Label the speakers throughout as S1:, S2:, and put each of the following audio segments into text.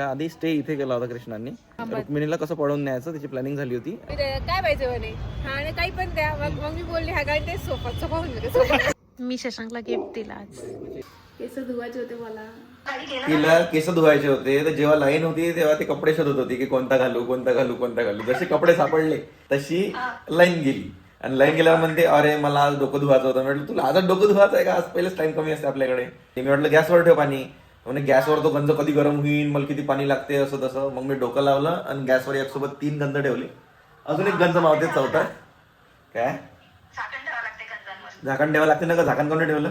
S1: आधी स्टे इथे केला होता कृष्णांनी. रुक्मिणीला कसं पळवून न्यायचं त्याची प्लॅनिंग झाली होती.
S2: काय पाहिजे म्हणे आणि काही पण द्या. मग मी बोलली हा गाडी ते सोफा होऊन गेले. मी शशांकला गिफ्ट दिला आज. केस धुवायचे होते मला.
S1: तिला केस धुवायचे होते तर जेव्हा लाईन होती तेव्हा ते कपडे शोधत होती की कोणता घालू कोणता घालू कोणता घालू. जसे कपडे सापडले तशी लाईन गेली आणि लाईन गेल्यावर म्हणते अरे मला आज डोकं धुवायचं होतं. म्हटलं तुला आजच डोकं धुवायचं आहे का? आज पहिलेच टाइम कमी असते आपल्याकडे. मी म्हटलं गॅसवर ठेव पाणी. म्हणजे गॅसवर तो गंज कधी गरम होईल मला किती पाणी लागते असं तसं. मग मी डोकं लावलं आणि गॅसवर एक सोबत 3 गंज ठेवले. अजून एक गंज मावते चौथा. काय झाकण ठेवावं लागते ना का? झाकण कोणी ठेवलं?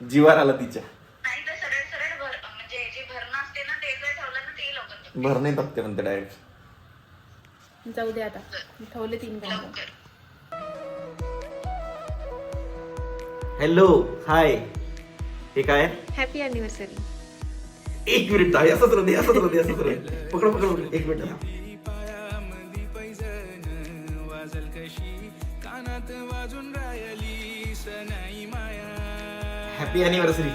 S1: जीवार आला तिच्या. भर नाही टाकते म्हणते डायरेक्ट.
S2: जाऊ दे आता ठेवले 3 गंज.
S1: Hello hi. हे काय?
S2: Happy anniversary.
S1: 1 मिनिट आहे. असंच राहते असंच राहते असंच राहते. पकड पकड पकड 1 मिनिट. Happy anniversary.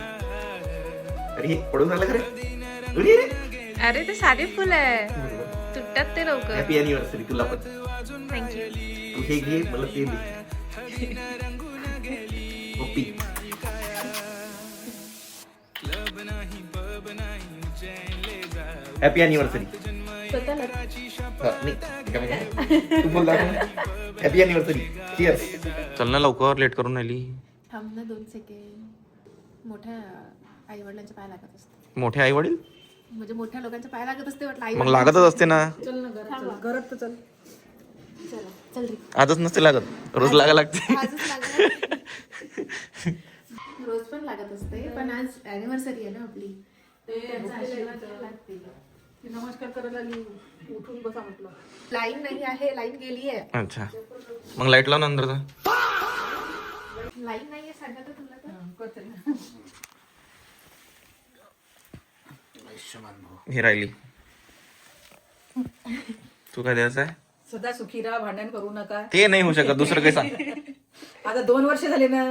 S1: अरे हे पडून झालं खरे.
S2: अरे ते साधे फुल आहे तुटतात ते लवकर.
S1: हॅपी अॅनिव्हर्सरी तुला पण.
S2: थँक्यू.
S1: तू हे घे मला ते दे. ओपी. Happy anniversary. Happy anniversary. चल ना लवकर लेट करून आली.
S2: थांब ना 2 सेकंड. मोठ्या आई वडिलांच्या पाय लागत असते.
S1: मोठे आई वडील
S2: म्हणजे मोठ्या लोकांच्या पाय लागत असते वाटलं.
S1: मग लागतच असते ना.
S2: चल ना घरात तर चल. चल चल रे.
S1: आजच नसते लागत रोज लागा लागते.
S2: आजच लागत. रोज पण लागत असते पण आज अॅनिव्हर्सरी आहे ना आपली. त्यांचा आशीर्वाद लागते. नमस्कार करायला उठून बसा म्हटलं. लाईन नाही आहे. लाईन गेली आहे.
S1: अच्छा मग लाईट लाव नंतर.
S2: लाईन नाहीये सांगत तुला तर.
S1: हे राहिली. तू काय द्यायचं आहे?
S3: सदा सुखी राहा, भांडण करू नका.
S1: ते नाही होऊ शकत. दुसरं काही सांग.
S3: आता 2 वर्ष झाले ना.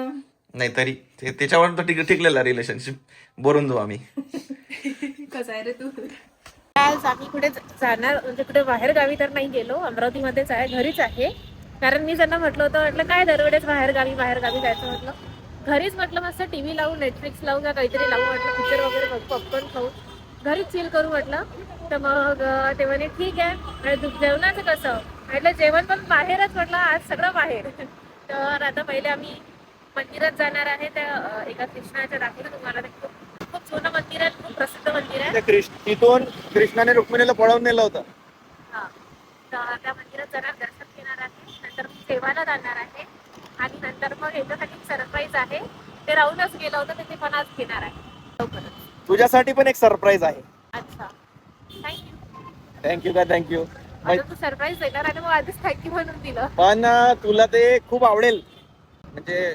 S1: नाही तरी त्याच्यावर तर टिकलेला रिलेशनशिप. बोलून जाऊ आम्ही.
S2: कसं आहे रे तू. आज आम्ही कुठे जाणार म्हणजे कुठे बाहेर गावी तर नाही गेलो. अमरावतीमध्येच आहे. घरीच आहे. कारण मी त्यांना म्हटलं होतं म्हटलं काय दरवेळेस बाहेर गावी जायचं म्हटलं. घरीच म्हटलं मस्त टीव्ही लावू नेटफ्लिक्स लावू का काहीतरी लावू म्हटलं. पिक्चर वगैरे बघू पॉपकॉर्न खाऊ घरीच चिल करू म्हटलं. तर मग ते म्हणे ठीक आहे. आणि जेवणाचं कसं म्हटलं जेवण पण बाहेरच म्हटलं. आज सगळं बाहेर. तर आता पहिले आम्ही मंदिरात जाणार आहे. त्या एका कृष्णाच्या दाखवलं तुम्हाला. ते खूप जुनं मंदिर आहे. खूप प्रसिद्ध मंदिर आहे.
S1: तिथून कृष्णाने रुक्मिणीला पळवून नेलं होतं.
S2: हा तर त्या मंदिरात जाणार दर्शन घेणार आहे. नंतर सेवाला जाणार आहे. आणि नंतर मग याच्यासाठी सरप्राईज आहे. ते राहूनच गेलं होतं ते पण आज घेणार आहे लवकरच.
S1: तुझ्यासाठी पण एक सरप्राईज आहे.
S2: अच्छा थँक्यू.
S1: थँक्यू का थँक्यू.
S2: आता तू सरप्राईज देणार आणि मग आधीच थँक्यू म्हणून दिलं.
S1: पण तुला ते खूप आवडेल. म्हणजे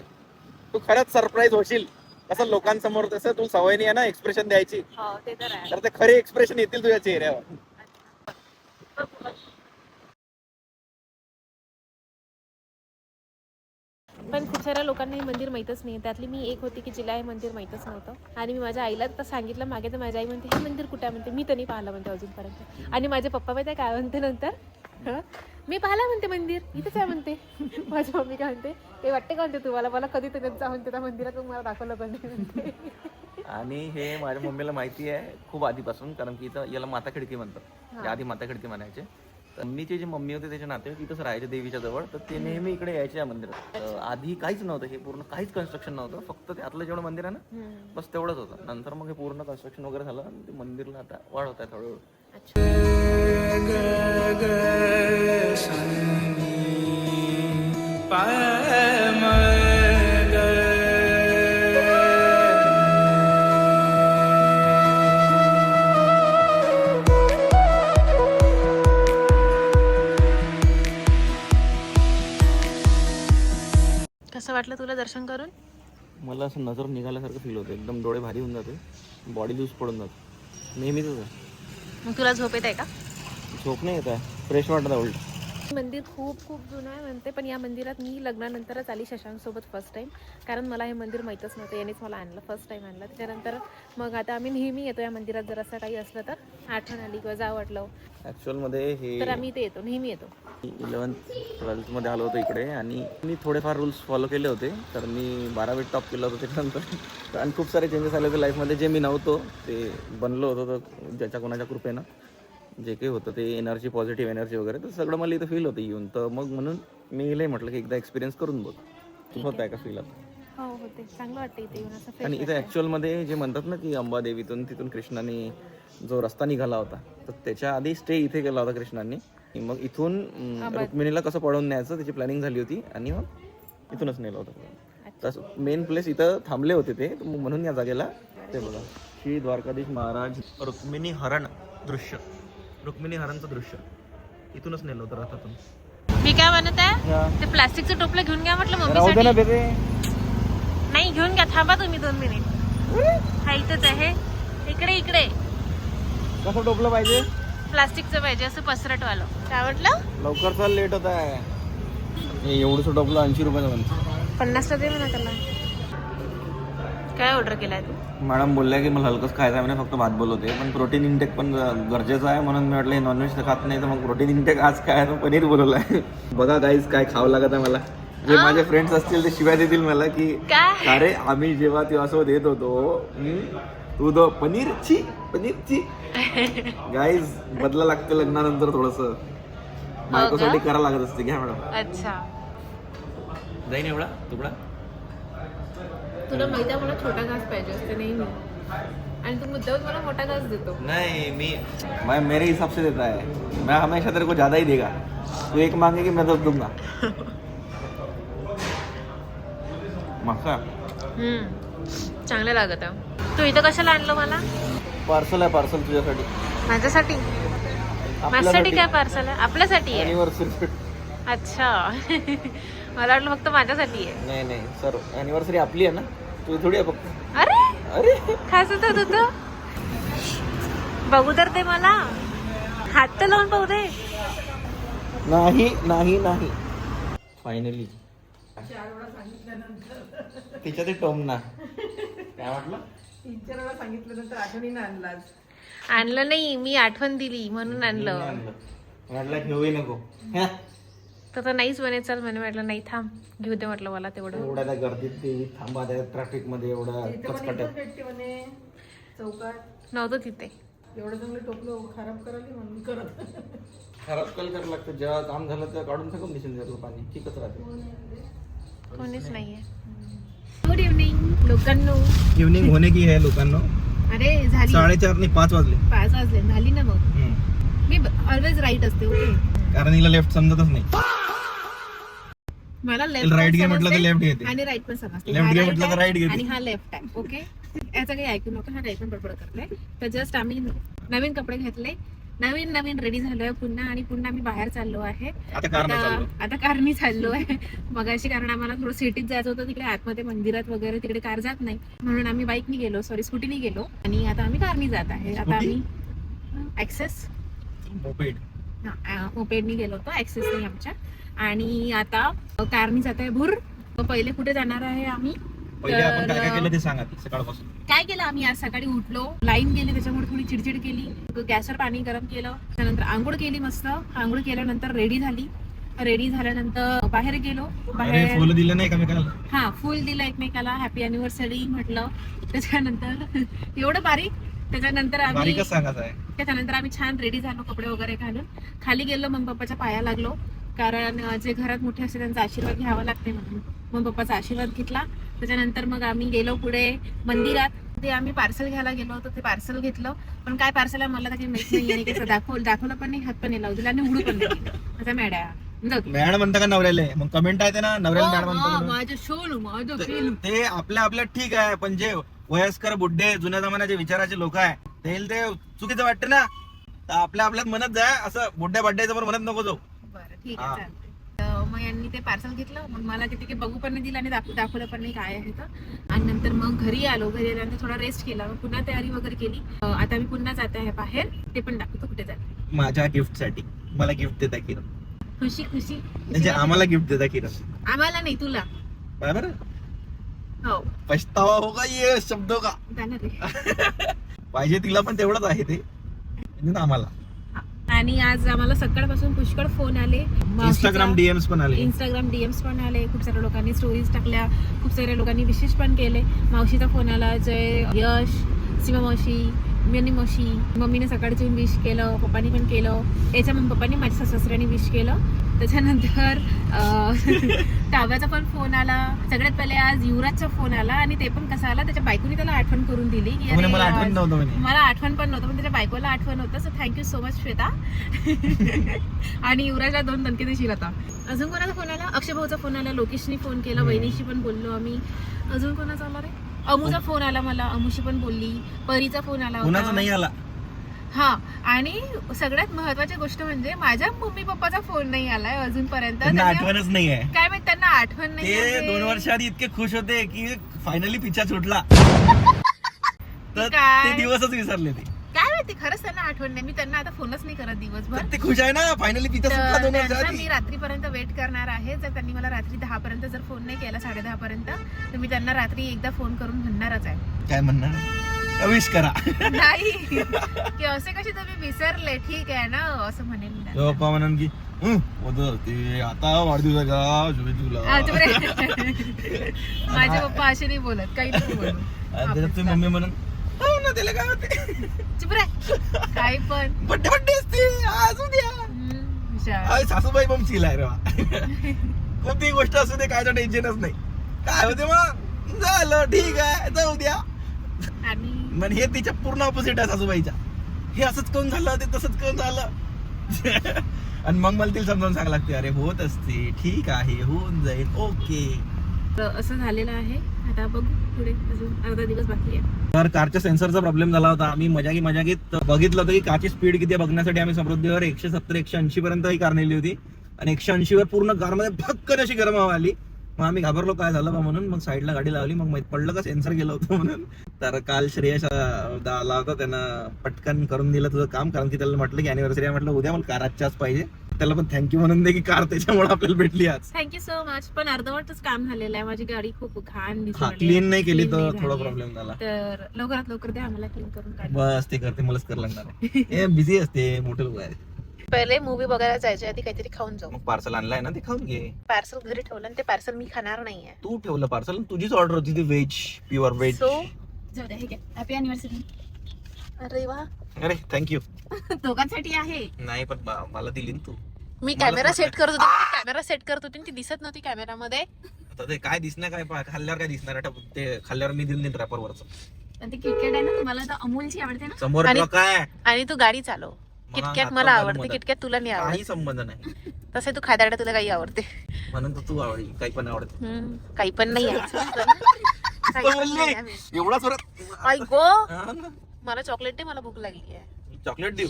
S1: तू खरंच सरप्राईज होशील. कसं लोकांसमोर तसं तू सवय नाही आहे ना एक्सप्रेशन द्यायची.
S2: हो ते तर आहे.
S1: तर ते खरे एक्सप्रेशन येतील तुझ्या चेहऱ्यावर.
S2: पण खूप साऱ्या लोकांना हे मंदिर माहीतच नाही. त्यातली मी एक होती की जिला हे मंदिर माहीतच नव्हतं. आणि मी माझ्या आईला तर सांगितलं मागे. तर माझ्या आई म्हणते हे मंदिर कुठे आहे म्हणते. मी तर नाही पाहिलं म्हणते अजूनपर्यंत. आणि माझे पप्पा माहिती काय म्हणते नंतर मी पाहिलं म्हणते मंदिर इथेच आहे म्हणते. माझी मम्मी काय म्हणते ते वाटते का म्हणते तुम्हाला. मला कधी तर जा म्हणते त्या मंदिरात तुम्हाला दाखवलं पण नाही म्हणते.
S1: आणि हे माझ्या मम्मीला माहिती आहे खूप आधीपासून. कारण की इथं याला माता खिडकी म्हणतात. आधी माता खिडकी म्हणायचे. मम्मीची जी मम्मी होते त्याचे नातेवाईक तिथंच राहायचे देवीच्या जवळ. तर ते नेहमी इकडे यायचे या मंदिरात. आधी काहीच नव्हतं. हे पूर्ण काहीच कन्स्ट्रक्शन नव्हतं. फक्त ते आतलं जेवढं मंदिर आहे ना बस तेवढंच होतं. नंतर मग हे पूर्ण कन्स्ट्रक्शन वगैरे झालं. आणि ते मंदिरला आता वाढवत आहे हळूहळू.
S2: कसं वाटलं तुला दर्शन करून.
S1: मला असं नजर निघाल्यासारखं फील होतं. एकदम डोळे भारी होऊन जाते. बॉडी लूज पडून जाते. नेहमीच आहे.
S2: मग तुला झोप येत आहे का.
S1: झोप नाही येत आहे. फ्रेश वाटत आहे उलट.
S2: मंदिर खूप खूप जुनं आहे म्हणते, पण या मंदिरात मी लग्नानंतरच आली शशांक सोबत फर्स्ट टाइम, कारण मला हे मंदिर माहीतच नव्हतं. यानेच मला आणलं, फर्स्ट टाइम आणलं. त्याच्यानंतर मग आता आम्ही नेहमी येतो या मंदिरात. जर असं काही असलं तर आठवण आली किंवा जावं वाटलं
S1: ॲक्च्युअलमध्ये हे
S2: तर आम्ही इथे येतो, नेहमी येतो.
S1: 11th-12th आलो होतो इकडे आणि मी थोडेफार रूल्स फॉलो केले होते. तर मी 12वी टॉप केलं होतं त्याच्यानंतर. आणि खूप सारे चेंजेस आले होते लाईफमध्ये, जे मी नव्हतो ते बनलो होतो. तर ज्याच्या कोणाच्या कृपेनं जे काही होतं ते एनर्जी, पॉझिटिव्ह एनर्जी वगैरे, तर सगळं मला इथं फील होतं येऊन. तर मग म्हणून मी इले म्हटलं की एकदा एक्सपिरियन्स करून बघ, तू होत आहे का फील आता.
S2: हो होते, चांगलं वाटतं इथे येऊन असं
S1: आणि इथं ॲक्च्युअलमध्ये जे म्हणतात ना की अंबादेवीतून तिथून कृष्णाने जो रस्ता निघाला होता, तर त्याच्या आधी स्टे इथे केला होता कृष्णांनी. मग इथून रुक्मिणीला कसं पळवून न्यायचं त्याची प्लॅनिंग झाली होती आणि मग इथूनच नेलं होतं. तसं मेन प्लेस इथं थांबले होते ते, म्हणून या जागेला ते बघा श्री द्वारकाधीश महाराज रुक्मिणी हरण दृश्य, रुक्मिणी हरणचं दृश्य इथूनच नेलं होतं रथातून.
S2: मी काय म्हणत आहे, ते प्लास्टिकचं टोपलं घेऊन घ्या म्हटलं मम्मीसाठी. नाही घेऊन घ्या, थांबा तुम्ही 2 मिनिट. हा इथंच आहे, इकडे इकडे.
S1: कसं टोपलं पाहिजे?
S2: प्लास्टिकचं पाहिजे, असं पसरटवालं. काय म्हटलं?
S1: लवकर चाल, लेट होत आहे. एवढंसं टोपलं 80 रुपयाचं म्हणतो.
S2: 50 दे म्हणा त्याला. काय ऑर्डर केलाय तू?
S1: मॅडम बोलल्या की मला हलकंच खायचं आहे, म्हणजे फक्त भात बोलवते, पण प्रोटीन इंटेक पण गरजेचं आहे. म्हणून मी म्हटलं नॉनव्हेज तर खात नाही, तर मग प्रोटीन इंटेक आज काय आहे, पनीर बोलवलं आहे. बघा गाईज काय खावं लागत आहे मला. जे माझे फ्रेंड्स असतील ते शिवाय देतील मला की अरे आम्ही जेव्हा तेव्हा येत होतो तू तो पनीरची गाईज बदला लागतं लग्नानंतर थोडंसं बायकोसाठी करावं लागत असते. घ्या मॅडम.
S2: अच्छा,
S1: जाईन एवढा तुकडा.
S2: तुला माहिती आहे मला छोटा घास पाहिजे असते नेहमी, आणि तू मुद्दाम मला मोठा घास देतो.
S1: नहीं मैं मेरे हिसाब से देता है, मैं हमेशा तेरे को ज्यादा ही देगा. तू एक मांगेगी मैं 10 दूंगा. मस्त
S2: चांगलं लागत आहे. तू इथं कशाला आणलं मला?
S1: पार्सल आहे, पार्सल तुझ्यासाठी.
S2: माझ्यासाठी? माझ्यासाठी काय पार्सल आहे? आपल्यासाठी आहे.
S1: अॅनिव्हर्सरी.
S2: अच्छा मला वाटलं फक्त माझ्यासाठी आहे.
S1: नाही सर, अॅनिव्हर्सरी आपली आहे ना, तू थोडी आहे फक्त.
S2: अरे खास होत तू बघू तर दे मला, हात तर लावून पाहू दे.
S1: नाही फायनली तिच्या ते टोम ना काय म्हटलं,
S3: 3-4 वेळा सांगितल्यानंतर आठवणीनं आणलाच.
S2: आणलं नाही, मी आठवण दिली म्हणून आणलं.
S1: म्हटलं घेऊही नको.
S2: तर नाहीच म्हणे, चल म्हणे. म्हटलं नाही थांब, घेऊ दे म्हटलं मला तेवढं.
S1: एवढ्या त्या गर्दीत देवी थांबा, त्या ट्रॅफिक मध्ये एवढा कचकट
S3: भेटते म्हणे चौकात.
S2: नव्हतं तिथे.
S3: एवढं चांगलं टोपलं खराब करायला म्हणून करत.
S1: खराब कल करायला लागतं. जेव्हा काम झालं तेव्हा काढून फेकून देशील त्यातलं पाणी, ठीकच राहते.
S2: कोणीच नाहीये. Good evening लोकांनो.
S1: इव्हनिंग होने की है लोकांना.
S2: अरे झाली
S1: 4:30 नाही 5 वाजले.
S2: 5 वाजले, झाली ना. मग मी ऑलवेज राईट असते. ओके,
S1: कारण हिला लेफ्ट समजतच नाही.
S2: मला लेफ्ट
S1: राईट घे म्हटलं तर लेफ्ट घेते,
S2: आणि राईट पण समजते.
S1: लेफ्ट घे म्हटलं तर राईट घेते,
S2: आणि हा लेफ्ट आहे. ओके, याचं काही ऐकू नका, हा राईट पण बडबड करतोय. तर जस्ट आम्ही नवीन कपडे घेतले, नवीन रेडी झालोय पुन्हा, आणि पुन्हा आम्ही बाहेर चाललो आहे. आता कारनी चाललो आहे. मगाशी कारण आम्हाला थोडं सिटीत जायचं होतं, तिकडे आतमध्ये मंदिरात वगैरे तिकडे कार जात नाही, म्हणून आम्ही बाईकनी गेलो, स्कूटीनी गेलो, आणि आता आम्ही कारनी जात आहे. आता आम्ही ऍक्सेस मोपेडनी गेलो होतो, ऍक्सेस नाही आमच्या. आणि आता कारनी जात आहे भूर. पहिले कुठे जाणार आहे आम्ही?
S1: पहिले आपण काय केलं ते सांगा. सकाळपासून
S2: काय केलं आम्ही? आज सकाळी उठलो, लाईन गेली, त्याच्यामुळे थोडी चिडचिड केली. गॅसवर पाणी गरम केलं, त्यानंतर आंघोळ केली मस्त. आंघोळ केल्यानंतर रेडी झाल्यानंतर बाहेर गेलो. बाहेर
S1: फुल दिलं नाही एकमेकाला.
S2: हा, फुल दिलं एकमेकाला, हॅपी अॅनिव्हर्सरी म्हटलं. त्याच्यानंतर एवढं बारीक. त्याच्यानंतर आम्ही छान रेडी झालो, कपडे वगैरे घालून खाली गेलो. मग पप्पाच्या पाया लागलो, कारण जे घरात मोठे असते त्यांचा आशीर्वाद घ्यावा लागते म्हणून. मग पप्पाचा आशीर्वाद घेतला. त्याच्यानंतर मग आम्ही गेलो पुढे मंदिरात. ते आम्ही पार्सल घ्यायला गेलो होतो, ते पार्सल घेतलं. पण काय पार्सल आहे मला तर काही माहित नाही, आणि कसं दाखवलं पण नाही, हात पण नाही लावू दिला, आणि उघडू पण नाही. माझा मॅडा
S1: मॅड म्हणता का नवऱ्याला? मग कमेंट आहे ना, नवऱ्याला मॅड म्हणतो.
S2: माझं
S1: ते आपल्या ठीक आहे, पण जे वयस्कर बुड्ढे जुन्या जमान्याचे विचाराचे लोक आहे ते चुकीचं वाटते ना. तर आपल्यात म्हणत जाय, असं बुड्ढ्या बड्ड्याचं पण म्हणत नको जाऊ.
S2: बरं ठीक आहे, चालतंय. मग यांनी ते पार्सल घेतलं. मग मला तिथे बघू पण नाही दिलं, आणि दाखवलं पण नाही काय आहे तर. आणि नंतर मग घरी आल्यानंतर थोडा रेस्ट केला, मग पुन्हा तयारी वगैरे केली. आता मी पुन्हा जाते आहे बाहेर, ते पण दाखवतो कुठे जाते.
S1: माझ्या गिफ्ट साठी मला गिफ्ट देता की
S2: खुशी खुशी
S1: म्हणजे आम्हाला गिफ्ट देता किरण
S2: आम्हाला नाही तुला
S1: बरोबर
S2: हो
S1: पछतावा होगा ये शब्द का
S2: जाणार आहे.
S1: पाहिजे तिला पण तेवढंच आहे ते म्हणजे ना आम्हाला
S2: आणि आज आम्हाला सकाळपासून पुष्कळ फोन आले
S1: इंस्टाग्राम डीएम्स पण आले
S2: इंस्टाग्राम डीएम्स पण आले खूप साऱ्या लोकांनी स्टोरीज टाकल्या खूप साऱ्या लोकांनी विशेष पण केले मावशीचा फोन आला जय यश सीमा मावशी मिनी मावशी मम्मीने सकाळची विश केलं पप्पानी पण केलं याच्या मग पप्पानी माझ्या सासऱ्याने विश केलं त्याच्यानंतर टाव्याचा पण फोन आला सगळ्यात पहिले आज युवराजचा फोन आला आणि ते पण कसा आला त्याच्या बायकोने त्याला आठवण करून दिली की अरे
S1: मला आठवण
S2: आज-
S1: नव्हतं म्हणे
S2: मला आठवण पण नव्हतं पण त्याच्या बायकोला आठवण होतं so thank you so much Shweta आणि युवराजला 2 दणके देशील आता अजून कोणाचा फोन आला अक्षय भाऊचा फोन आला लोकेशनी फोन केला वहिनीशी पण बोललो आम्ही अजून कोणाचा आला रे अमुचा फोन आला मला अमुशी पण बोलली परीचा फोन आला
S1: कुणाचा
S2: होता
S1: नाही आला
S2: हा आणि सगळ्यात महत्वाची गोष्ट म्हणजे माझ्या मम्मी पप्पाचा फोन नाही आलाय अजूनपर्यंत
S1: त्यांना
S2: त्यांना-
S1: आठवणच नाहीये
S2: काय माहित त्यांना आठवण नाही
S1: ते
S2: आहे.
S1: 2 वर्ष आधी इतके खुश होते की फायनली पिच्छा सुटला तर
S2: काय?
S1: ते दिवसच विसरले ते
S2: काय माहिती खरंच त्यांना आठवण नाही मी त्यांना आता फोनच नाही करत दिवसभर
S1: तर ते खुश आहे ना फायनली पिच्छा सुटला
S2: तर
S1: 2 वर्ष
S2: त्यांना
S1: आधी
S2: मी रात्रीपर्यंत वेट करणार आहे जर त्यांनी मला रात्री 10 पर्यंत जर फोन नाही केला 10:30 पर्यंत तर मी त्यांना रात्री एकदा फोन करून म्हणणारच आहे
S1: काय म्हणणार विश करा
S2: नाही की असे कसे तुम्ही विसरले ठीक आहे ना असं म्हणेन मी त्यांना.
S1: पप्पा म्हणून की ते आता वाढदिवस का शुभेच्छा
S2: हा,
S1: तुला
S2: तुला- माझे पप्पा असे नाही बोलत काही नाही बोलत
S1: आणि त्याच्यात तुझी मम्मी म्हणून हो ना त्याला काय होते
S2: चुप रे काही पण
S1: बड्डे असते आज उद्या
S2: हुशार.
S1: अय, सासूबाई पण चिल आहे रे बा. कोणतीही गोष्ट असू दे काय टेन्शनच नाही काय होते मग झालं ठीक आहे जाऊ द्या
S2: आणि
S1: पण हे तिच्या पूर्ण ऑपोजिट आहे सासूबाईच्या हे असंच कोण झालं ते तसंच कोण झालं आणि मग मला तिला समजावून सांगायला लागते अरे होत असते ठीक आहे होऊन जाईल ओके
S2: तर असं झालेलं आहे आता बघू पुढे अजून अर्धा दिवस बाकी आहे
S1: तर कारच्या सेन्सरचा प्रॉब्लेम झाला होता आम्ही मजाकीत बघितलं होतं की कारची स्पीड किती आहे बघण्यासाठी आम्ही समृद्धीवर 170-180 पर्यंत ही कार नेली होती आणि 180 वर पूर्ण कारमध्ये भक्कन अशी गरम हवा आली मग आम्ही घाबरलो काय झालं बा म्हणून मग साईडला गाडी लावली मग माहित पडलं का सेन्सर गेलं होतं म्हणून तर काल श्रेयस आला होता त्यानं पटकन करून दिलं तुझं काम कारण की त्याला म्हटलं की अॅनिव्हर्सरी आहे म्हटलं उद्या मला कार आजच्याच पाहिजे त्याला पण थँक्यू म्हणून दे की कार त्याच्यामुळे आपल्याला भेटली आज
S2: थँक्यू सो मच पण अर्धवटच काम झालेलं आहे माझी गाडी खूप घाण दिसून
S1: हा
S2: आली.
S1: क्लीन नाही केली
S2: Clean
S1: तर
S2: नाही
S1: थोडा
S2: झाली.
S1: प्रॉब्लेम झाला
S2: तर लवकरात लवकर द्या आम्हाला क्लीन करून काढ
S1: बस ते करते मलाच कर लागणार हे बिझी असते मोठे लोक आहे
S2: पहिले मूवी बघायला जायच्या आधी काहीतरी खाऊन जाऊ
S1: मग पार्सल आणलाय ना ते खाऊन घे
S2: पार्सल घरी ठेवलं आणि ते पार्सल मी खाणार नाहीये
S1: तू ठेवलं पार्सल तुझीच ऑर्डर होती ती व्हेज प्युअर व्हेज
S2: सो जाऊ द्या हे घ्या हॅपी अॅनिव्हर्सरी अरे वा
S1: अरे थँक्यू
S2: दोघांसाठी आहे
S1: नाही पण मला दिली ना तू
S2: मी
S1: मला
S2: कॅमेरा
S1: पण
S2: सेट करत होते कॅमेरा सेट करत होते आणि ती दिसत नव्हती कॅमेरामध्ये
S1: आता ते काय दिसणार काय खाल्ल्यावर काय दिसणार आहे? ते खाल्ल्यावर मी दिलं रॅपर वरच
S2: आणि ती किटकॅट आहे ना तुम्हाला तर अमूलची आवडते ना
S1: समोर
S2: आणि-
S1: truck आहे
S2: आणि तू गाडी चालव किटकॅट
S1: आता
S2: मला
S1: मला
S2: आवडते
S1: मदत.
S2: किटकॅट तुला नाही आवडत
S1: काही संबंध नाही
S2: तसे तू खायदाडा तुला काही आवडते
S1: म्हणून तर तू आवडली काही पण आवडते
S2: काही पण नाही आहे. काही पण नाही आहे.
S1: एवढा स्वरात
S2: आई गो
S1: हा ना.
S2: मला चॉकलेट दे मला भूक लागली आहे
S1: चॉकलेट देऊ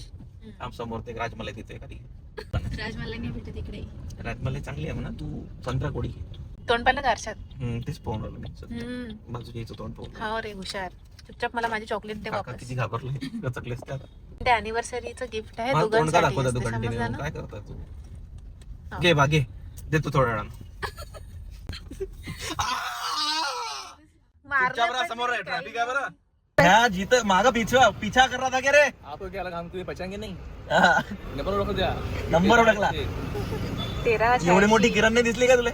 S1: आम समोर ते राजमलाई तिथे कधी
S2: राजमाला नाही भेटत इकडे
S1: राजमलाई चांगली आहे म्हणा तू संत्रा कोडी
S2: तोंड पाहिलं का आरशात
S1: तेच पाहून राहिलो मी बाजूच्या याचं तोंड पाहून
S2: हा रे हुशार चुपचाप मला माझी चॉकलेट दे
S1: काका
S2: वापस
S1: किती घाबरले कचकलेस त्या
S2: ते अॅनिव्हर्सरीचं गिफ्ट आहे
S1: मला तोंड का
S2: दोघांसाठी
S1: दाखवता तू
S2: असते,
S1: कंटिन्यू
S2: समजलं ना?
S1: काय करता तू
S2: हा.
S1: घे घे देतो थोड्या वेळानं
S2: मारलं
S1: चुपचाप राहा,
S2: पण
S1: समोर आहे
S2: नाही
S1: ट्रॅफिक आहे बरं ह्या जिथं मागं पीछा कर रहा था क्या रे
S4: आपको क्या लगा हम तुम्हें पहचानेंगे नहीं
S1: हा.
S4: नंबर रखो दिया
S1: नंबर ओळखला
S2: तेरा
S1: एवढी मोठी किरण नाही दिसली का तुला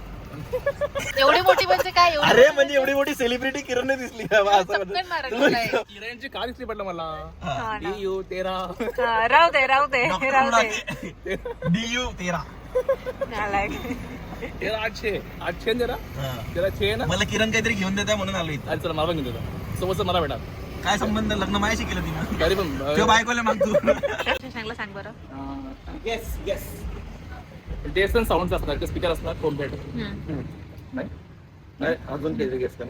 S2: एवढी मोठी म्हणजे काय एवढी
S1: अरे म्हणजे एवढी मोठी सेलिब्रिटी किरण नाही दिसली का? बा, असं म्हणतो.
S2: चपकन मारलेलं आहे.
S4: किरणची कार दिसली पडलं मला
S2: हा ना.
S4: यू तेरा
S2: हा, राहू दे राहू दे राहू दे
S1: DU 13
S2: नालायक.
S4: तेरा 8 तेरा
S1: हा.
S4: तेरा 6 ना
S1: मला किरण काहीतरी घेऊन देता म्हणून आलो इथं
S4: आज चला मला पण घेऊन देतो सोबत मला भेटा
S1: काय संबंध लग्न माझ्याशी केलं तिनं
S4: तरी पण
S1: किंवा बायकोला मागतो
S2: सांगला सांग बरं
S4: येस येस टेस्ट आणि साऊंड असणार स्पीकर असणार फोन भेट नाही
S1: अजून काही गेस कर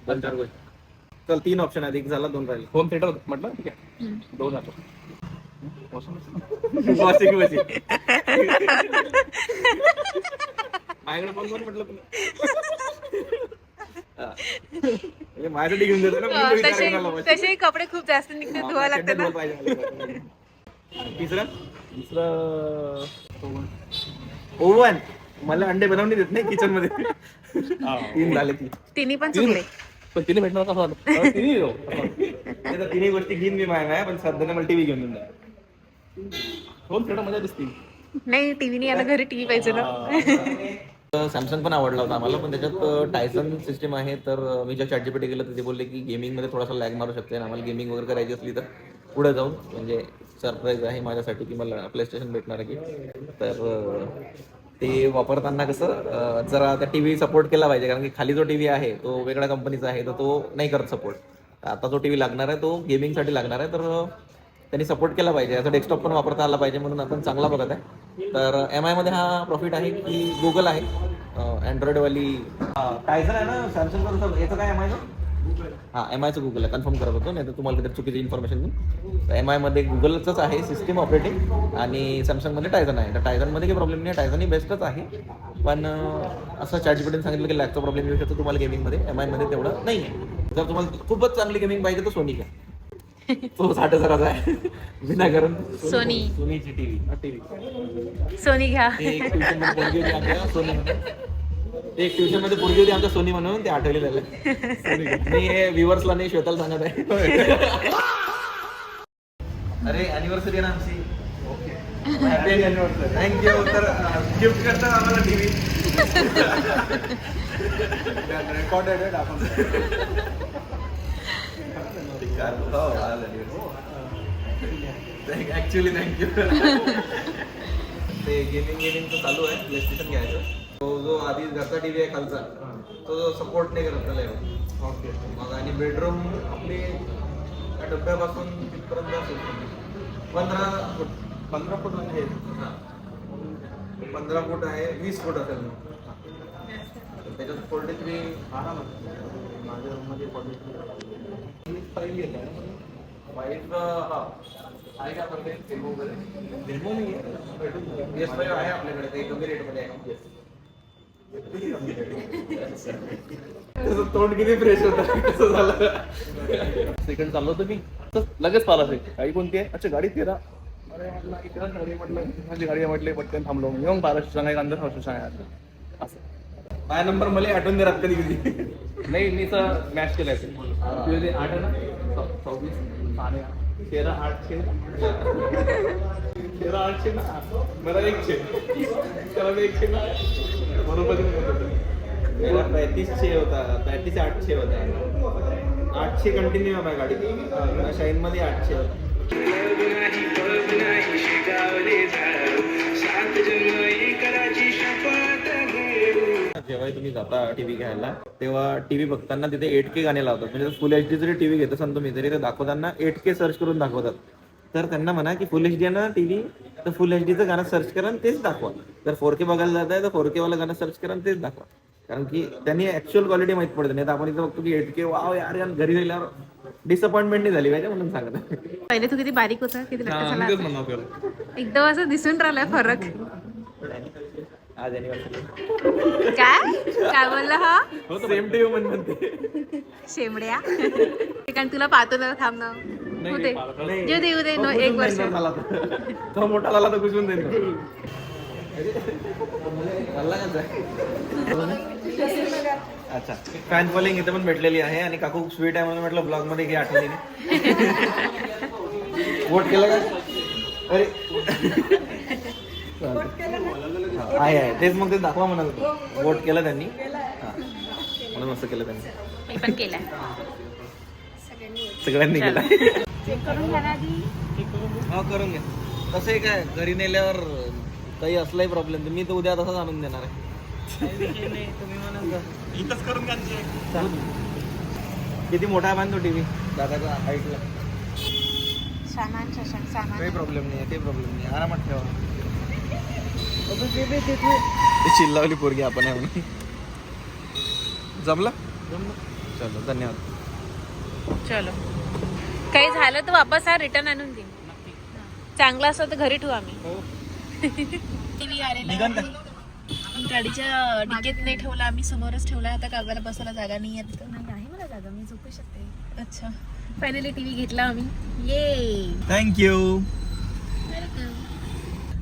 S1: 2-4 गोष्टी चल 3 ऑप्शन आहेत एक झाला 2 राहिले
S4: होम थिएटर म्हटलं ठीक आहे 2 झालं
S1: माझ्याकडे फोन कोण म्हटलं तुला माझ्यासाठी घेऊन देतो ना म्हणून तो विचार करायला पाहिजे.
S2: तसे कपडे खूप जास्त निघते धुवा लागते ना
S1: पाहिजे मला. तिसरं
S4: दुसरं
S1: ओव्हन मला अंडे बनवून देत नाही किचन मध्ये. 3 झाले की
S2: तिन्ही पण चुकले.
S4: पण तिने भेटणार का असं? तिने येऊ.
S1: नाही तर तिन्ही गोष्टी घेईन मी माय पण सध्या मला टीव्ही घेऊन देणार.
S4: दोन खेळा मजा दिसतील.
S2: नाही टीव्ही आता घरी टीव्ही पाहिजे ना.
S1: सॅमसंग पण आवडला होता आम्हाला, पण त्याच्यात टायसन सिस्टम आहे. तर मी ज्या ChatGPT केलं तर ते बोलले की गेमिंगमध्ये थोडासा लॅग मारू शकते. आम्हाला गेमिंग वगैरे करायची असली तर पुढे जाऊन, म्हणजे सरप्राईज आहे माझ्यासाठी की मला प्ले स्टेशन भेटणार आहे की. तर ते वापरताना कसं जरा त्या टीव्ही सपोर्ट केला पाहिजे, कारण की खाली जो टीव्ही आहे तो वेगळ्या कंपनीचा आहे, तर तो नाही करत सपोर्ट. आता जो टीव्ही लागणार आहे तो गेमिंगसाठी लागणार आहे, तर त्यांनी सपोर्ट केला पाहिजे. याचा डेस्कटॉप पण वापरता आला पाहिजे म्हणून आपण चांगला बघत आहे. तर MI मध्ये हा प्रॉफिट आहे की गुगल आहे अँड्रॉइडवाली. टायसन आहे ना सॅमसंग, याचं काय MI हां MIचं गुगल आहे. कन्फर्म करत होतो, नाही तर तुम्हाला कधी चुकीची इन्फॉर्मेशन देऊन. MI मध्ये गुगलचंच आहे सिस्टीम ऑपरेटिंग आणि सॅमसंगमध्ये टायसन आहे. तर टायसनमध्ये काही प्रॉब्लेम नाही, टायसनही बेस्टच आहे. पण असं ChatGPT सांगितलं की लॅगचा प्रॉब्लेम येऊ शकतो तुम्हाला गेमिंगमध्ये. MI मध्ये तेवढं नाही आहे. जर तुम्हाला खूपच चांगली गेमिंग पाहिजे तर सोनी घ्या. तो 60,000चा आहे विनाकारण. सोनीची टीव्ही
S2: सोनी घ्या.
S1: एक ट्युशन मध्ये पोरगी होती आमच्या सोनी म्हणून. एक ट्युशन मध्ये पोरगी होती आमच्या सोनी म्हणून, ते आठवले झालं. मी हे व्ह्युअर्सला नाही, श्वेताला सांगत आहे. अरे अॅनिव्हर्सरी आहे ना आमची. Happy anniversary. थँक्यू. तर गिफ्ट करतात आम्हाला टीव्ही. रेकॉर्डेड आहे आपण. Actually thank you. ते गेमिंगचं चालू आहे, प्ले स्टेशन घ्यायचं. तो जो आधी घरचा टीव्ही आहे खालचा, तो सपोर्ट नाही करत त्याला. ओके. मग आणि बेडरूम आपली त्या डब्यापासून तिथपर्यंत असेल 15 फूट. 15 फूट म्हणजे 15 फूट आहे, 20 फूट असेल. मग त्याच्यात 43 माझ्या रूममध्ये 43 फाईल येत आहे. वाईफ आहे का आपल्याकडे डेमो वगैरे? डेमो नाही आहे, PS5 आहे आपल्याकडे, ते कमी रेटमध्ये आहे. तोंड किती फ्रेश होतं, कसं झालं.
S4: सेकंड चाललो होतो मी, लगेच पाहिला असेल गाडी कोणती आहे. अच्छा गाडी 13. अरे म्हटलं इकडं गाडी, म्हटलं माझी गाडी म्हटले पटकन थांबलो. येऊन पाहिला सांगा एक अंदर हॉस्टेल सांगा असं.
S1: माझा नंबर मला आठवून दे रात कधी कधी.
S4: नाही मी तर मॅच केलं असेल. तुझे 8 आहे ना, 24 13 800 13 800 ना. मला 100 त्याला 100 ना बरोबर.
S1: 3500 होता, 35 800 होता. 800 कंटिन्यू आहे माझ्या गाडी. शाईन मध्ये 800 होता. जेव्हा तुम्ही जाता टीव्ही घ्यायला, तेव्हा टीव्ही बघताना तिथे 8K गाणे लावतात. म्हणजे फुल HD जरी टीव्ही घेत असाल तुम्ही, तरी ते दाखवताना 8K सर्च करून दाखवतात. तर त्यांना म्हणा की फुल HD ना टीव्ही, तर फुल HDचं गाणं सर्च करा आणि तेच दाखवा. जर 4K बघायला जात आहे तर 4K वाला गाणं सर्च करा आणि तेच दाखवा. कारण की त्यांनी ऍक्च्युअल क्वालिटी माहित पडते. नाही तर आपण इथं बघतो की 8K वाव यार, घरी गेल्यावर डिसअपॉइंटमेंट नाही झाली पाहिजे म्हणून सांगत.
S2: पहिले तू किती बारीक होता, किती लट्टा झाला.
S4: तेच म्हणणार आपल्याला.
S2: एकदम असं दिसून राहिलाय फरक.
S1: आज अॅनिव्हर्सरी.
S2: काय बोलला हा
S1: सेम टू यू म्हणते.
S2: शेमड्या. कारण तुला पाहतो ना, थांब ना. होते येऊ दे, येऊ दे. 1 वर्ष
S1: तो मोठा झाला तर घुसून देईल. अच्छा, फॅन फॉलोइंग इथे पण भेटलेली आहे आणि काकू स्वीट आहे म्हणून म्हटलं ब्लॉग मध्ये घे आठवणीने. वोट केलं का? अरे आहे तेच मग ते दाखवा म्हणत होतो. वोट केलं त्यांनी, म्हणून मस्त केलं त्यांनी.
S2: मी पण केलाय.
S1: सगळ्यांनी केलं.
S2: चेक करून घ्या ना आधी.
S1: हा करून घ्या. कसं आहे काय, घरी नेल्यावर काही असलाही प्रॉब्लेम तर मी तर उद्या तसंच आणून देणार आहे.
S4: इथंच करून घ्या.
S1: किती मोठा आहे तो टीव्ही दादाचा हाईटला.
S2: सामान शशांक सामान.
S1: काही प्रॉब्लेम नाही, काही प्रॉब्लेम नाही, आरामात ठेवा. चिल्लावली पोरगी आपण आहे म्हणून. जमलं. चलो धन्यवाद.
S2: चलो, काही झालं तर वापस रिटर्न आणून देईन. चांगलं असं तर घरी ठेवू आम्ही. टीव्ही आलेला गाडीच्या डिकीत नाही ठेवला आम्ही, समोरच ठेवला. आता कागदाला बसायला जागा नाही आहे. नाही आहे मला जागा, मी झोपू शकते. अच्छा, फायनली टीव्ही घेतला आम्ही. ये
S1: थँक्यू.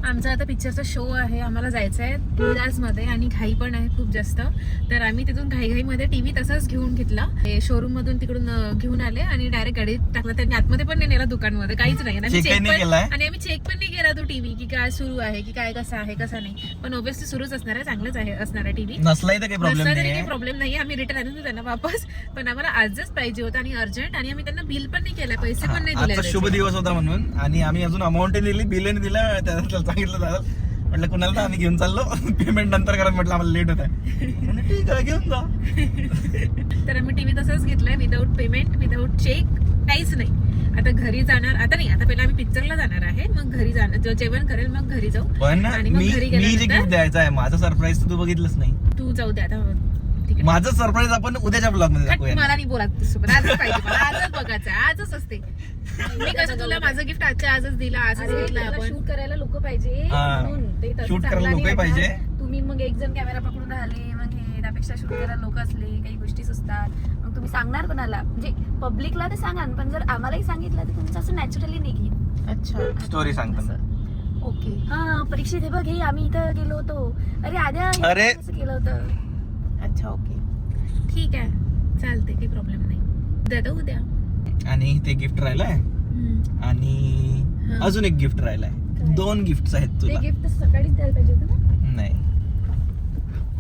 S2: आमचा आता पिक्चरचा शो आहे, आम्हाला जायचं आहे मिराजमध्ये आणि घाई पण आहे खूप जास्त. तर आम्ही तिथून घाईघाईमध्ये टीव्ही तसाच घेऊन घेतला, शोरूम मधून तिकडून घेऊन आले आणि डायरेक्ट गाडीत टाकला. त्यांनी आतमध्ये पण नाही नेला दुकानमध्ये, काहीच नाही. आणि आम्ही चेक पण नाही केला तो टीव्ही की काय सुरू आहे की काय कसं आहे कसं नाही. पण ऑब्व्हियसली सुरूच असणार आहे, चांगलंच आहे असणार आहे टीव्ही.
S1: नसलाही तर
S2: काही प्रॉब्लेम नाही. आम्ही रिटर्न आणून त्यांना वापस, पण आम्हाला आजच पाहिजे होता आणि अर्जंट. आणि आम्ही त्यांना बिल पण नाही केलं, पैसे पण नाही दिले.
S1: शुभ दिवस होता म्हणून. आणि आम्ही अजून अमाऊंट दिली, बिल दिलं, त्याला सांगितलं दादा म्हटलं कुणाला तर आम्ही घेऊन चाललो, पेमेंट नंतर करा म्हटलं, आम्हाला लेट होत आहे. ठीक आहे घेऊन जा.
S2: तर आम्ही टीव्ही तसंच घेतलाय, विदाऊट पेमेंट, विदाऊट चेक, काहीच नाही. आता घरी जाणार, आता नाही, आता पहिला आम्ही पिक्चरला जाणार आहे, मग घरी जाणार, जेवण करेल, मग घरी जाऊ.
S1: पण
S2: आणि मग घरी
S1: मी जे गिफ्ट
S2: गेल्यानंतर
S1: द्यायचं आहे, माझं सरप्राईज तू बघितलंच नाही.
S2: तू जाऊ दे आता. ठीक आहे.
S1: माझं सरप्राईज आपण उद्याच्या ब्लॉग मध्ये
S2: हट,
S1: दाखवूया.
S2: मला नाही बोला तुझ्यासोबत. आजच पाहिजे मला, आजच बघायचं आहे, आजच असते. मी कसं तुला माझं गिफ्ट आजच्या आजच दिलं, आजच घेतलं आपण.
S5: शूट करायला लोक पाहिजे
S1: हा.
S5: म्हणून ते तसं
S1: शूट
S5: चांगलं
S1: करायला
S5: नाही
S1: लोकही
S5: वाटणार.
S1: पाहिजे.
S5: तुम्ही मग एक जण कॅमेरा पकडून राहिले, मग हे त्यापेक्षा शूट करायला लोक असले, काही गोष्टी सुचतात, मग तुम्ही सांगणार कोणाला? म्हणजे पब्लिकला ते सांगा, पण जर आम्हालाही सांगितलं तर तुमचं असं नॅचरली नाही घेईन.
S2: अच्छा,
S1: स्टोरी सांगताना.
S2: ओके.
S5: हा, परीक्षेत हे बघ, हे आम्ही इथं गेलो होतो, अरे आद्या हे
S1: अरे.
S5: असं केलं होतं.
S2: अच्छा, ओके, ठीक आहे, चालते, काही प्रॉब्लेम नाही. उद्या तर उद्या.
S1: आणि ते गिफ्ट राहिलंय आणि
S2: हा.
S1: अजून एक गिफ्ट राहिलाय.
S5: काय?
S1: 2 गिफ्ट आहेत
S5: ते
S1: तुला.
S5: गिफ्ट सकाळीच द्यायला पाहिजे होतं ना.
S1: नाही,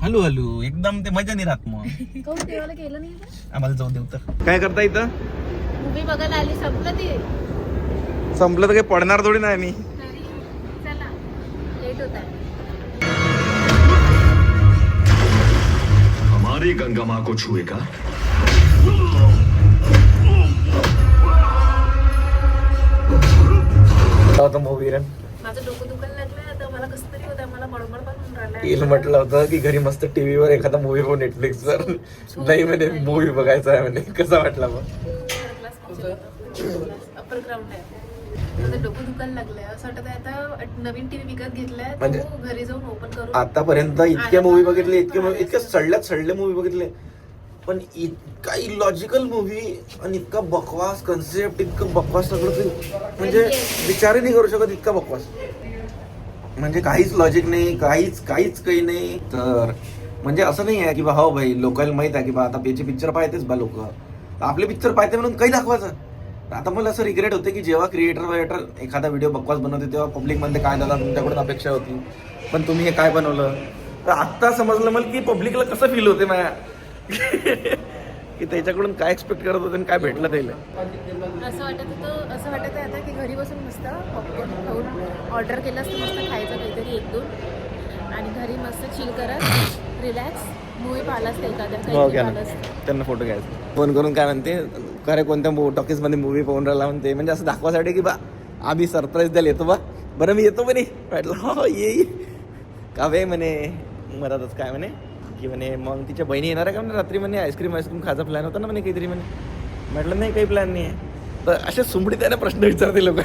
S1: हलू हलू एकदम ते मजा नाही राहत. मग
S5: काऊन देवाला केलं नाही आता?
S1: आम्हाला जाऊ देऊ तर. काय करता इथं?
S2: मूवी बघायला आली, संपलं ते.
S1: संपलं तर काही पडणार थोडी नाही मी.
S2: तरी चला, लेट होत आहे.
S6: हमारी गंगा माँ को छुएगा
S1: मूवी रन
S2: माझं डोकं दुखायला लागलंय आता, मला कसं तरी होतं, मला बडबड पण होऊन राहिलंय.
S1: येईल म्हटलं होतं की घरी मस्त टीव्हीवर एखादा मूवी बघ नेटफ्लिक्सवर. नाही म्हणे मूवी बघायचा आहे म्हणे. कसा वाटला मग?
S2: अपर ग्राउंड आहे. माझं डोकं दुखायला लागलंय, असं वाटत आहे आता नवीन टीव्ही विकत घेतलाय,
S1: म्हणजे
S2: तो घरी जाऊन ओपन करून.
S1: आतापर्यंत इतके मूवी बघितले, इतके सडल्यात सडले मूवी बघितले, पण इतका इलॉजिकल मूवी आणि इतका बकवास कन्सेप्ट, इतकं बकवास सगळं ते, म्हणजे विचारही नाही करू शकत, इतका बकवास. म्हणजे काहीच लॉजिक नाही, काहीच काही नाही. तर म्हणजे असं नाही आहे की बा हो भाई लोकांना माहित आहे की बा आता याचे पिक्चर पाहतेच बा लोक, आपले पिक्चर पाहते म्हणून काही दाखवायचं. आता मला असं रिग्रेट होते की जेव्हा क्रिएटर एखादा व्हिडिओ बकवास बनवते तेव्हा पब्लिकमध्ये काय दादा तुमच्याकडून अपेक्षा होती, पण तुम्ही हे काय बनवलं. तर आत्ता समजलं मला की पब्लिकला कसं फील होते माझ्या की त्याच्याकडून काय एक्सपेक्ट करत होते आणि काय भेटलं त्याला.
S2: असं वाटत आहे आता की घरी बसून मस्त पॉपकॉर्न खाऊन ऑर्डर केलं असतं, मस्त खायचं काहीतरी 1-2 आणि घरी मस्त चिल करत रिलॅक्स मूवी पाहिला असतं, एखाद्या काहीतरी पाहिलं असतं.
S1: त्यांना फोटो घ्यायचा, फोन करून काय म्हणते खरे कोणत्या टॉकीज मध्ये मूवी पाहून राहिला म्हणते, म्हणजे असं दाखवासाठी की बा आम्ही सरप्राईज द्यायला येतो बा. बरं मी येतो म्हणे. म्हटलं हो ये का वे म्हणे. मरातच काय म्हणे की म्हणे मग तिच्या बहिणी येणार आहे का म्हणे रात्री म्हणे आईस्क्रीम खायचा प्लॅन होता ना म्हणे काहीतरी म्हणे. म्हटलं नाही काही प्लॅन नाही आहे. तर असे सुमडी त्याने प्रश्न विचारते लोक.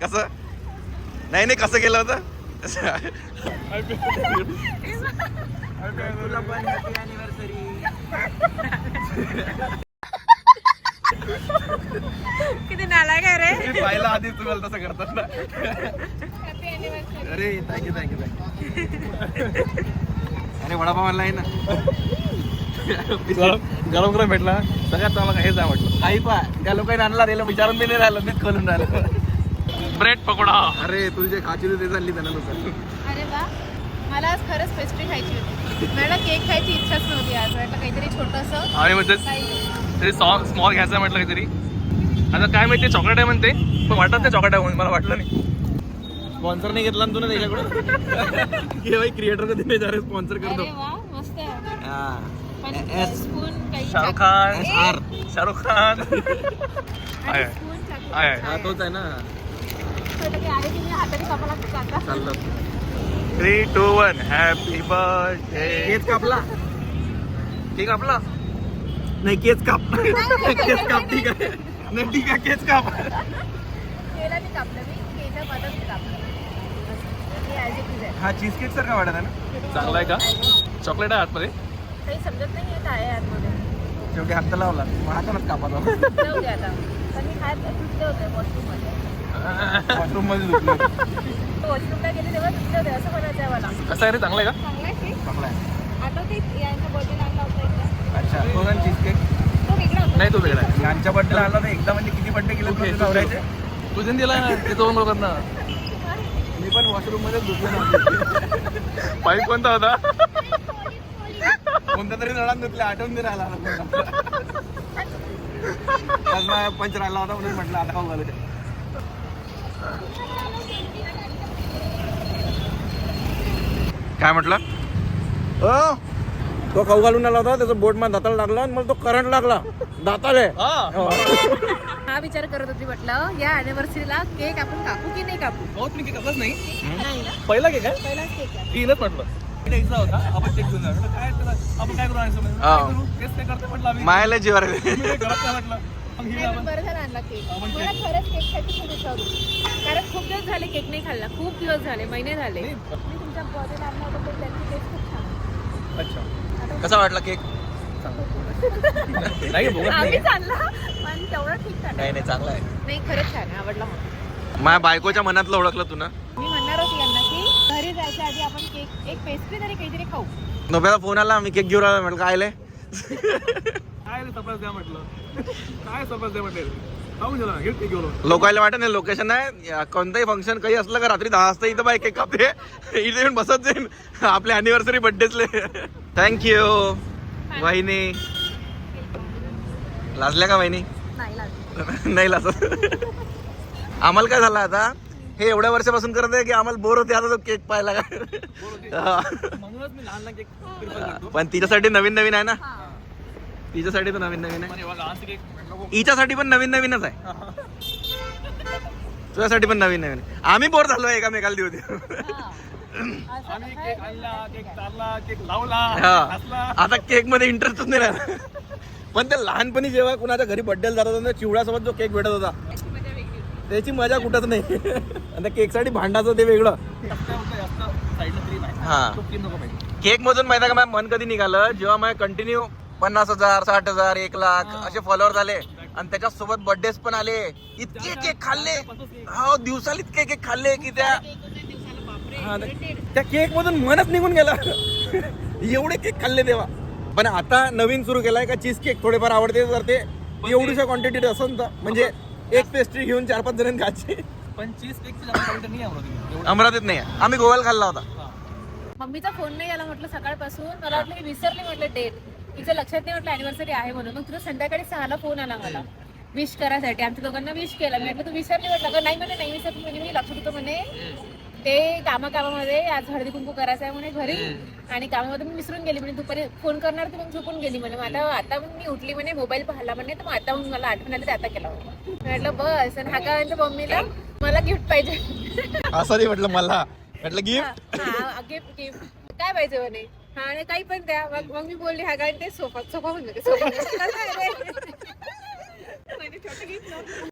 S1: कसं नाही कसं केलं होतं.
S2: किती नालायक आहे रे.
S1: पाहिलं आधी तुम्हाला तसं करतात ना. अरे थँक्यू. अरे वडापाव आणला आहे ना.
S4: गरम गरम भेटला सगळ्यात चांगला हेच आहे म्हटलं.
S1: काही पा त्या लोकांनी आणला त्याला विचारून बी नाही राहिलं, मीच खोलून राहिलं.
S4: ब्रेड पकोडा.
S1: अरे तुझी जे खाची होती ते चालली त्यांना लोक.
S2: अरे वा, मला आज खरंच पेस्ट्री खायची होती. मला केक खायची इच्छाच नव्हती आज. वाटलं काहीतरी छोटंसं
S4: आणि म्हणजे तरी स्मॉल घ्यायचं म्हटलं काहीतरी. आता काय माहिती चॉकलेट आहे म्हणते, पण वाटत नाही चॉकलेट आहे म्हणून, मला वाटलं नाही.
S1: स्पॉन्सर नाही घेतला ना तू ना त्याच्याकडून की भाई क्रिएटर को देणे जा रहे स्पॉन्सर कर दो.
S2: अरे वा, मस्त आहे.
S1: हां
S2: पण
S1: एस
S2: स्पून काही
S4: शाहरुख खान.
S1: आर
S4: शाहरुख खान आहे.
S2: स्पून
S4: आहे.
S1: हा तोच आहे ना.
S2: आहे की हाताने कापा लागतो काका.
S1: चाललं
S4: 3, 2, 1 हॅपी बर्थडे.
S1: केस कापला. केक कापला नाही, केस काप. केस काप. ठीक आहे नाही, ठीक आहे केस काप.
S2: केला मी कापलं, मी केच्या मदत कापलं. ऍज इट इज आहे.
S1: हा चीज केक सारखा वाटत आहे ना.
S4: चांगला आहे का? चॉकलेट आहे आतमध्ये.
S2: काही समजत नाही काय आहे आतमध्ये.
S1: शेवटी हात लावला हातानच कापाला.
S2: जाऊ दे आता. पण मी खात सुटले होते वॉशरूममध्ये.
S1: वॉशरूम मध्ये धुतलं.
S2: वॉशरूमला गेले तेव्हा सुटले होते असं म्हणायचं आहे मला.
S4: कसं आहे रे? चांगला आहे का?
S2: चांगला आहे केक.
S1: चांगला आहे.
S2: आठवते यांच्या बर्थडेला आणला होता एकदा.
S1: अच्छा तो चीज केक
S2: तो वेगळा होता.
S4: नाही, तो वेगळा आहे.
S1: यांच्या बर्थडेला आला तर एकदा म्हणजे किती बर्थडे केले
S4: ओके,
S1: तुझे नवऱ्याचे?
S4: तुझ्या दिला ते तो बरोबर ना.
S1: मी पण वॉशरूम मध्ये धुतलं.
S4: पाईप कोणता होता?
S1: कोणत्या तरी नळात धुतले आठवून नाही राहिला. आज माझा पंच राहिला होता म्हणून म्हटलं आता खाऊ घालू दे. काय म्हटलं? तो खाऊ घालून आला होता त्याचा बोट मला दाताला लागला आणि मला तो करंट लागला दाताले.
S2: हा विचार करत होती म्हटलं या अॅनिव्हर्सरीला केक आपण कापू की नाही कापू.
S4: बहुत मी केक आपलाच नाही.
S2: नाही ना
S4: पहिला केक आहे.
S2: पहिलाच केक आहे.
S4: तीनच म्हटलं. द्यायचा होता आपण केक घेऊन जाऊ. म्हटलं काय त्याला आपण काय करू आणायचं म्हणजे काय करू? तेच ते करते म्हटलं आम्ही.
S1: मायला जीवार
S4: तुम्ही काय करत नाही म्हटलं. मग ही
S2: नाही, पण बरं झालं आणला केक. मला खरंच केक खायची खूप इच्छा होती. कारण खूप दिवस झाले केक नाही खाल्ला. खूप दिवस झाले, महिने झाले. मी तुमच्या बर्थडेला आणला होता तर त्याची टेस्ट खूप छान होती.
S4: अच्छा.
S1: कसा वाटला केक?
S4: नाही बोगस नाही.
S2: आम्हीच आणला पण तेवढं ठीक झालं.
S1: नाही चांगला आहे.
S2: नाही खरंच छान आहे, आवडला मला.
S1: माझ्या बायकोच्या मनातलं ओळखलं तू ना.
S2: मी म्हणणार होती यांना की घरी जायच्या आधी आपण केक एक पेस्ट्री तरी काहीतरी खाऊ.
S1: नव्याला फोन आला मी केक घेऊन आला म्हटलं काय आले
S4: काय सरप्राईज द्या म्हटलं. काय सरप्राईज द्या म्हटलं. खाऊन गेला गिफ्ट केक घेऊन.
S1: लोकायला वाटत नाही लोकेशन आहे कोणतंही फंक्शन काही असलं का रात्री 10 वाजता इथं बाय केक कापते इथे येऊन बसत जाईन आपल्या अॅनिव्हर्सरी बर्थडेचले. थँक्यू वहिनी. लाजल्या का वहिनी?
S2: नाही लागली.
S1: नाही लाजत. आम्हाला काय झालं आता हे एवढ्या वर्षापासून करत आहे की आम्हाला बोर होते आता तो केक पाहायला.
S4: म्हणूनच मी लहान लहान केक प्रिफर करतो.
S1: पण तिच्यासाठी नवीन नवीन आहे ना. तिच्यासाठी तर नवीन नवीन आहे.
S4: पण एवढा लहानसा केक नको.
S1: हिच्यासाठी पण नवीन नवीनच आहे. तुझ्यासाठी पण नवीन नवीन आहे. आम्ही बोर झालो एकामेकाला देऊ देऊ.
S4: आम्ही केक आणला, केक चालला, केक लावला,
S1: हा
S4: हसला.
S1: आता केक मध्ये इंटरेस्टच नाही राहिला. पण ते लहानपणी जेव्हा कुणाच्या घरी बर्थडेला जात होता चिवड्यासोबत जो केक भेटत होता त्याची मजा कुठंच नाही. आणि केक साठी भांडाचं ते वेगळं.
S4: जास्त साईडला तरी नाही.
S1: हा
S4: तो क्रीम नको पाहिजे.
S1: केक मधून माहिती का माझं मन कधी निघालं जेव्हा माझ्या कंटिन्यू 50,000 60,000 1,00,000 असे फॉलोअर झाले आणि त्याच्यासोबत बर्थडेज पण आले. इतके केक खाल्ले हो दिवसाला इतके केक खाल्ले की त्या केक मधून मनच निघून गेला. एवढे केक खाल्ले तेव्हा. पण आता नवीन सुरू केलाय का चीज केक थोडेफार आवडते तर ते एवढ्या क्वांटिटीत असं तर म्हणजे एक पेस्ट्री घेऊन 4-5 जण खायचे.
S4: पण चीज केकची जास्त क्वालिटी नाही आवडत.
S1: अमरावतीत नाही आम्ही गोव्याला खाल्ला होता.
S2: मम्मीचा फोन नाही आला म्हटलं सकाळपासून. मला वाटलं की विसरली म्हटलं डेट. तिचं लक्षात नाही म्हटलं अॅनिव्हर्सरी आहे म्हणून. मग तुझं संध्याकाळी 6ला फोन आला मला विश करायसाठी. आमच्या दोघांना विश केला. मी म्हटलं तू विसरली म्हटलं का नाही म्हणे नाही विसरली म्हणजे मी लक्षात होतं म्हणे ते कामामध्ये आज हळदी कुंकू करायचं आहे म्हणे घरी आणि कामामध्ये मी विसरून गेली म्हणे. दुपारी फोन करणार तर मग झोपून गेली म्हणे. मग आता मी उठली म्हणे मोबाईल पाहिला म्हणे तर मग आता मग मला आठवण आली तर आता केला होता. म्हटलं बस. आणि हा काय म्हणतो मम्मीला मला गिफ्ट पाहिजे.
S1: असं नाही म्हटलं मला म्हटलं गिफ्ट
S2: गिफ्ट गिफ्ट काय पाहिजे म्हणे. हा आणि काही पण द्या. मग मी बोलली हा काय ते सोफा सोफा म्हणतो सोफा.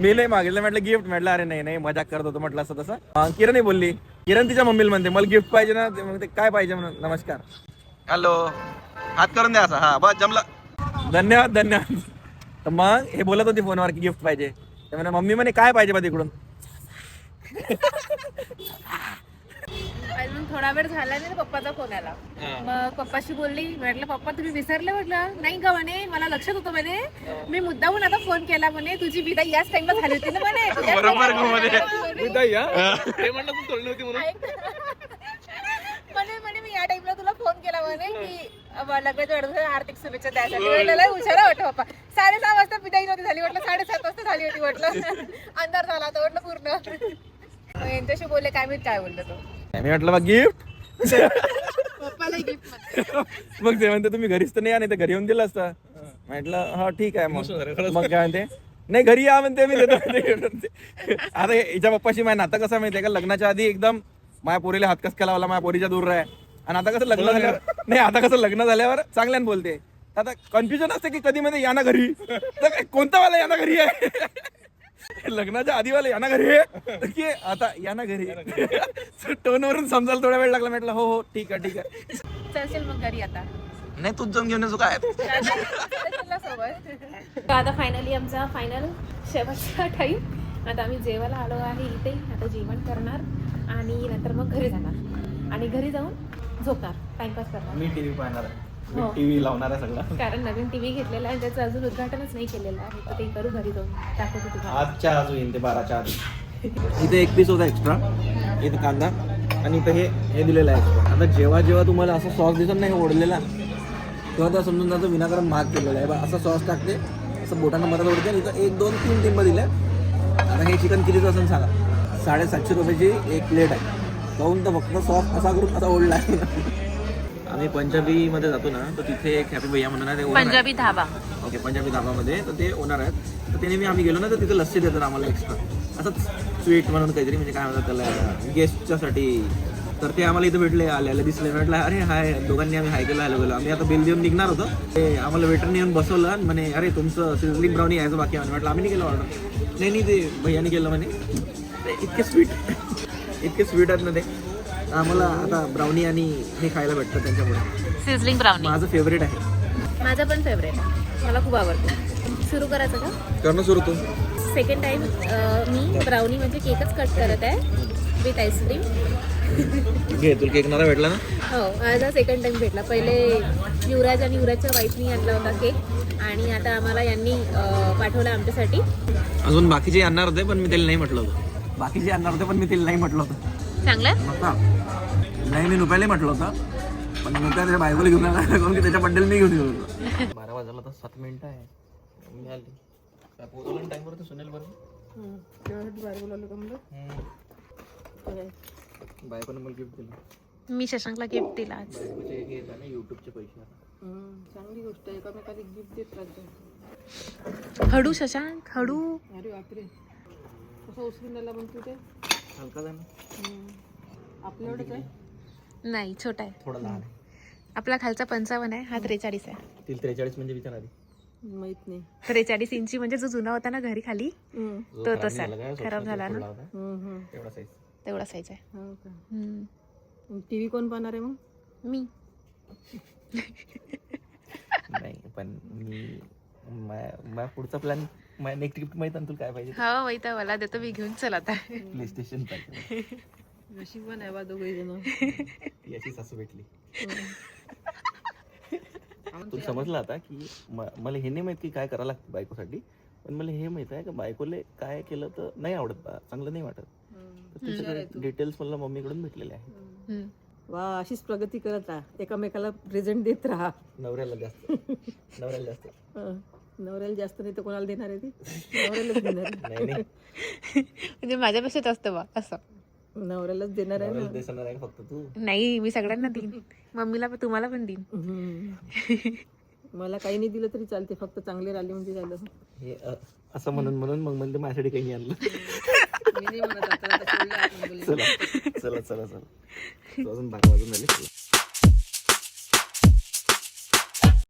S1: मी नाही मागितलं म्हटलं गिफ्ट. म्हटलं अरे नाही नाही मजाक करत होतो म्हटलं असं तसं. किरण बोलली. किरण तिच्या मम्मीला म्हणते मला गिफ्ट पाहिजे ना. मग ते काय पाहिजे म्हणून नमस्कार हॅलो हात करून द्या असं. हा बस जमलं धन्यवाद धन्यवाद. तर मग हे बोलत होती फोनवर की गिफ्ट पाहिजे. तर म्हणा मम्मी म्हणे काय पाहिजे बा तिकडून.
S2: मग थोडा वेळ झाला नाही पप्पाचा फोन आला. मग पप्पाशी बोलली. म्हटलं पप्पा तुम्ही विसरले. म्हटलं नाही का म्हणे मला लक्षात होतं म्हणे मी मुद्दाहून आता फोन केला म्हणे तुझी विदाई याच टाइमला झाली होती ना म्हणे.
S1: बरोबर
S4: ते म्हणलं तू तोडली होती म्हणून.
S2: म्हणे मी या टाइमला तुला फोन केला म्हणे की लग्नाच्या वाढदिवसाच्या आर्थिक शुभेच्छा द्यायसाठी. म्हटलं हुशारा वाटतं पप्पा. 6:30 वाजता विदाई नव्हती झाली म्हटलं 7:30 वाजता झाली होती म्हटलं. अंधार झाला होता म्हटलं पूर्ण. यांच्याशी बोलले काय मी काय बोलतो तो.
S1: मी म्हटलं बघ गिफ्ट
S2: पप्पाला गिफ्ट.
S1: मग ते म्हणते तुम्ही घरीच तर नाही आणि घरी येऊन दिलं असतं. म्हटलं हा ठीक आहे. मग काय म्हणते नाही घरी या म्हणते मी देतो. आता हिच्या पप्पाशी माझ्या नातं कसं माहितीये का लग्नाच्या आधी एकदम माझ्या पोरीला हात कसं लावला माझ्या पोरीच्या दूर राह. आणि आता कसं लग्न झाल्यावर नाही आता कसं लग्न झाल्यावर चांगल्यानं बोलते. आता कन्फ्युजन असते की कधी मध्ये या ना घरी तर कोणता वाला या ना घरी आहे. लग्नाच्या आधीवाले या ना घरी की आता या ना घरी टोनवरून समजायला थोडा वेळ लागला. म्हटलं हो हो ठीक आहे ठीक आहे.
S2: चलशील मग घरी आता
S1: नाही तूच जाऊन घेऊन येतो काय.
S2: तर आता फायनली आमचा फायनल शेवटचा टाईम. आता आम्ही जेवायला आलो आहे इथे. आता जेवण करणार आणि नंतर मग घरी जाणार आणि घरी जाऊन झोपणार, टाइमपास करणार.
S1: मी टीव्ही पाहणार आहे.
S2: हो.
S1: टीव्ही लावणार आहे सगळा.
S2: कारण नवीन टीव्ही घेतलेला आहे, त्याचं अजून उद्घाटनच नाही केलेलं आहे. तर ते करू घरी जाऊन दाखवतो तुम्हाला.
S1: आजच्या आज होईल ते 12च्या आधी. इथे एक पीस होता एक्स्ट्रा, इथे कांदा आणि इथं हे दिलेलं आहे एक्स्ट्रा. आता जेव्हा जेव्हा तुम्हाला असं सॉस दिसत नाही ओढलेला, तेव्हा त्या समजून जातो विनाकारण महाग केलेला आहे. असं सॉस टाकते, असं बोटानं मदत ओढते आणि इथं 1 2 3 टिंब दिल्या. आता हे चिकन कितीचं असं सांगा. 750 रुपयाची एक प्लेट आहे. काहून तर फक्त सॉस असा करून असा ओढला आहे. आम्ही पंजाबीमध्ये जातो ना, तर तिथे एक हॅपी भैया म्हणून आहे, ते owner आहे.
S2: पंजाबी धाबा.
S1: ओके, पंजाबी धाबामध्ये तर ते ओनर आहेत. तर त्याने मी आम्ही गेलो ना, तर तिथे लस्सी देतात आम्हाला एक्स्ट्रा, असंच स्वीट म्हणून काहीतरी, म्हणजे काय म्हणतात त्याला, गेस्टच्यासाठी. तर ते आम्हाला इथं भेटले, आले दिसले. म्हटलं अरे हाय, दोघांनी आम्ही हाय केलं, हॅलो गेलो. आम्ही आता बिल देऊन निघणार होतो, ते आम्हाला वेटरने येऊन बसवलं आणि म्हणे अरे तुमचं सिझलिंग ब्राउनी यायचं बाकी आहे. म्हटलं आम्ही नाही केलं ऑर्डर. नाही ते भैयाने केलं म्हणे. ते इतके स्वीट आहेत ना ते. आम्हाला आता ब्राउनी आणि हे खायला भेटतं त्यांच्यामुळे.
S2: सिझलिंग ब्राउनी
S1: माझं फेवरेट आहे.
S2: माझा पण फेवरेट आहे, मला खूप आवडतं. सुरू करायचं का?
S1: करणं सुरू तू.
S2: सेकंड टाइम मी ब्राउनी म्हणजे केकच कट करत आहे विथ आईस्क्रीम.
S1: घे, तुला केक नव्हता भेटला ना.
S2: हो, माझा सेकंड टाइम भेटला. पहिले युवराज आणि युवराजच्या वाईफनी आणला होता केक आणि आता आम्हाला यांनी पाठवला आमच्यासाठी.
S1: अजून बाकीचे आणणार होते पण मी त्याला नाही म्हटलं होतं. बाकीचे आणणार होते पण मी त्याला नाही म्हटलं होतं.
S2: चांगलं
S1: नव्हता नाही, मी नुप्याला म्हटलं होतं पण नुप्या त्याच्या बायकोला घेऊन आला, कारण की त्याच्या बड्डेला मी घेऊन गेलो होतो. 12 वाजला तर 7 मिनिटं आहे. मी आली काय पोहोचलो टाईमवर तर सुनेल बरं.
S3: बाहेर बोलावलं का म्हणलं?
S1: बायकोनं मला गिफ्ट दिलं.
S2: मी शशांकला गिफ्ट दिला आज.
S1: बायकोचे हे येतात ना युट्यूबचे पैसे आता.
S3: चांगली गोष्ट आहे, एकामेकाला गिफ्ट देत राहतो.
S2: हळू शशांक हळू.
S3: अरे बापरे, कसं उचलून राहिला म्हणतो ते.
S1: हलका आहे ना.
S3: आपल्या एवढंच आहे.
S2: नाही, छोटा आहे.
S1: थोडा लहान आहे.
S2: आपला खालचा 55 आहे, हा 43 आहे.
S1: तिला 43 म्हणजे विचार आधी.
S3: माहित नाही.
S2: 43 इंची म्हणजे जो जुना होता ना घरी खाली, तो तसा खराब झाला ना,
S1: तेवढा साईज.
S2: तेवढा साईज आहे.
S3: हो का? टीव्ही कोण पाहणार आहे मग?
S2: मी
S1: नाही पण मी पुढचा प्लॅन, नेक्स्ट गिफ्ट माहित आहे तुला काय पाहिजे?
S2: हो माहिती आहे मला, देतो मी घेऊन. चल आता.
S1: प्ले स्टेशन पाहिजे.
S3: नशीब पण आहे बा दोघे जण.
S1: याची सासू भेटली. तुला समजलं आता की मला हे नाही माहित की काय करायला लागतं बायकोसाठी, पण मला हे माहित आहे की बायकोले काय केलं तर नाही आवडत बा, चांगलं नाही वाटत. तर ते सगळे डिटेल्स मला मम्मीकडून भेटलेले आहेत.
S3: वा, अशीच प्रगती करत राहा, एकामेकाला प्रेझेंट देत राहा.
S1: नवऱ्याला जास्त
S3: नवऱ्याला जास्त नाही तर कोणाला देणार आहे ती? नवऱ्यालाच देणार आहे.
S1: नाही
S2: म्हणजे माझ्यापेक्षा जास्त बा असं.
S3: नवऱ्यालाच देणार आहे ना.
S1: देणार आहे फक्त तू.
S2: नाही, मी सगळ्यांना देईन. मम्मीला पण, तुम्हाला पण देईन.
S3: मला काही नाही दिलं तरी चालते, फक्त चांगले राहिले म्हणजे झालं.
S1: हे असं म्हणून मग म्हणजे माझ्यासाठी काही नाही आणलं.
S3: मी नाही म्हणत आता, आता सोडलं आपण बोलायचं.
S1: चला अजून 12 वाजून झाले.